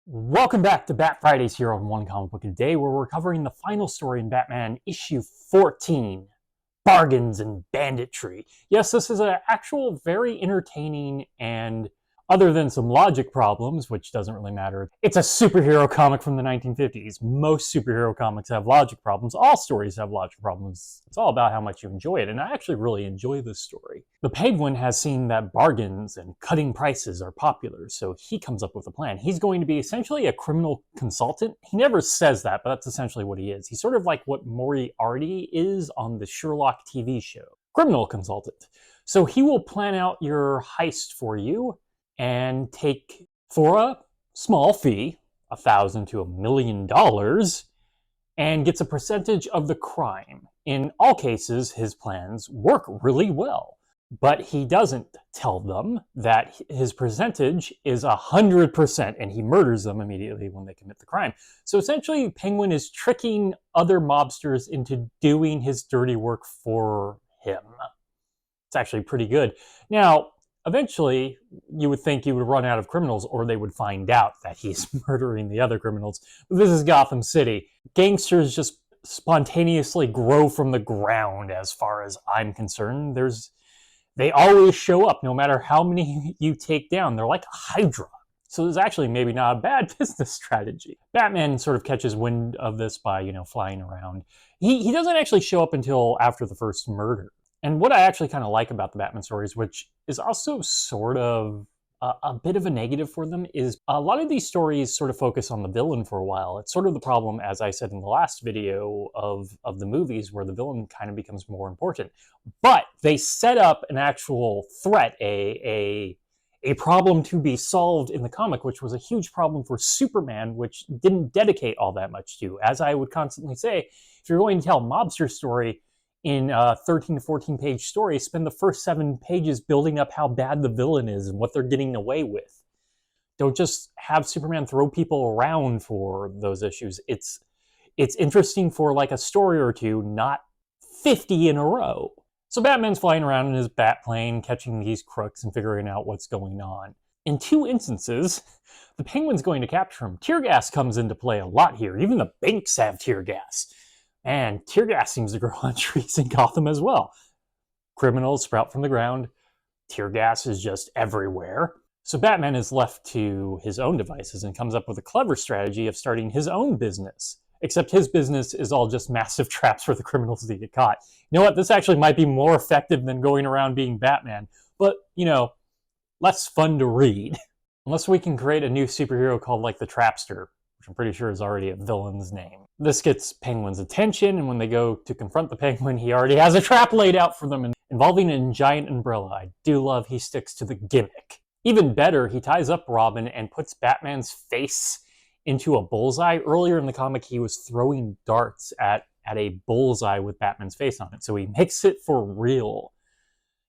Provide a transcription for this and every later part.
Welcome back to Bat Fridays here on One Comic Book a Day, where we're covering the final story in Batman issue 14, Bargains and Banditry. Yes, this is an actual very entertaining and, other than some logic problems, which doesn't really matter, it's a superhero comic from the 1950s. Most superhero comics have logic problems. All stories have logic problems. It's all about how much you enjoy it, and I actually really enjoy this story. The Penguin has seen that bargains and cutting prices are popular, so he comes up with a plan. He's going to be essentially a criminal consultant. He never says that, but that's essentially what he is. He's sort of like what Moriarty is on the Sherlock TV show. Criminal consultant. So he will plan out your heist for you and take, for a small fee, $1,000 to $1 million, and gets a percentage of the crime. In all cases, his plans work really well, but he doesn't tell them that his percentage is 100%, and he murders them immediately when they commit the crime. So essentially, Penguin is tricking other mobsters into doing his dirty work for him. It's actually pretty good. Now, eventually, you would think you would run out of criminals, or they would find out that he's murdering the other criminals. But this is Gotham City. Gangsters just spontaneously grow from the ground, as far as I'm concerned. They always show up, no matter how many you take down. They're like a Hydra. So there's actually maybe not a bad business strategy. Batman sort of catches wind of this by, flying around. He doesn't actually show up until after the first murder. And what I actually kind of like about the Batman stories, which is also sort of a bit of a negative for them, is a lot of these stories sort of focus on the villain for a while. It's sort of the problem, as I said in the last video, of the movies, where the villain kind of becomes more important. But they set up an actual threat, a problem to be solved in the comic, which was a huge problem for Superman, which didn't dedicate all that much to. As I would constantly say, if you're going to tell a mobster story in a 13 to 14 page story, spend the first 7 pages building up how bad the villain is and what they're getting away with. Don't just have Superman throw people around for those issues. It's interesting for like a story or two, not 50 in a row. So Batman's flying around in his bat plane, catching these crooks and figuring out what's going on. In 2 instances, the Penguin's going to capture him. Tear gas comes into play a lot here. Even the banks have tear gas. And tear gas seems to grow on trees in Gotham as well. Criminals sprout from the ground. Tear gas is just everywhere. So Batman is left to his own devices and comes up with a clever strategy of starting his own business. Except his business is all just massive traps for the criminals to get caught. You know what? This actually might be more effective than going around being Batman. But, less fun to read. Unless we can create a new superhero called, like, the Trapster, which I'm pretty sure is already a villain's name. This gets Penguin's attention, and when they go to confront the Penguin, he already has a trap laid out for them involving a giant umbrella. I do love he sticks to the gimmick. Even better, he ties up Robin and puts Batman's face into a bullseye. Earlier in the comic, he was throwing darts at a bullseye with Batman's face on it, so he makes it for real.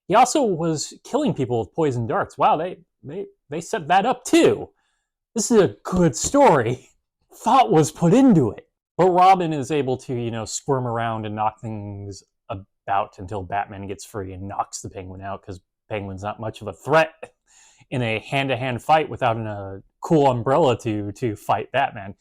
He also was killing people with poison darts. Wow, they set that up too. This is a good story. Thought was put into it. But Robin is able to, squirm around and knock things about until Batman gets free and knocks the Penguin out, because Penguin's not much of a threat in a hand-to-hand fight without a cool umbrella to fight Batman.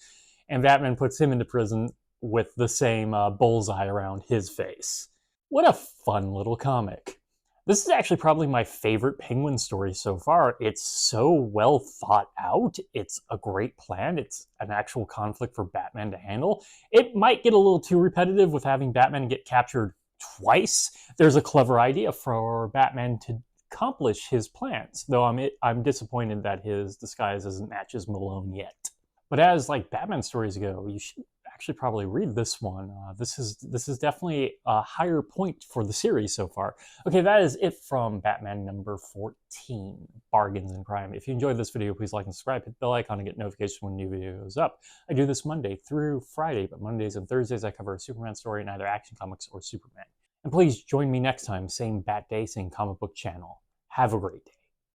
And Batman puts him into prison with the same bullseye around his face. What a fun little comic. This is actually probably my favorite Penguin story so far. It's so well thought out. It's a great plan. It's an actual conflict for Batman to handle. It might get a little too repetitive with having Batman get captured twice. There's a clever idea for Batman to accomplish his plans, though I'm disappointed that his disguise isn't matches Malone yet. But as Batman stories go, you should actually probably read this one. This is definitely a higher point for the series so far. Okay, that is it from Batman number 14, Bargains and Crime. If you enjoyed this video, please like and subscribe, hit the bell icon to get notifications when new video goes up. I do this Monday through Friday, but Mondays and Thursdays I cover a Superman story in either Action Comics or Superman. And please join me next time, same Bat Day, same comic book channel. Have a great day.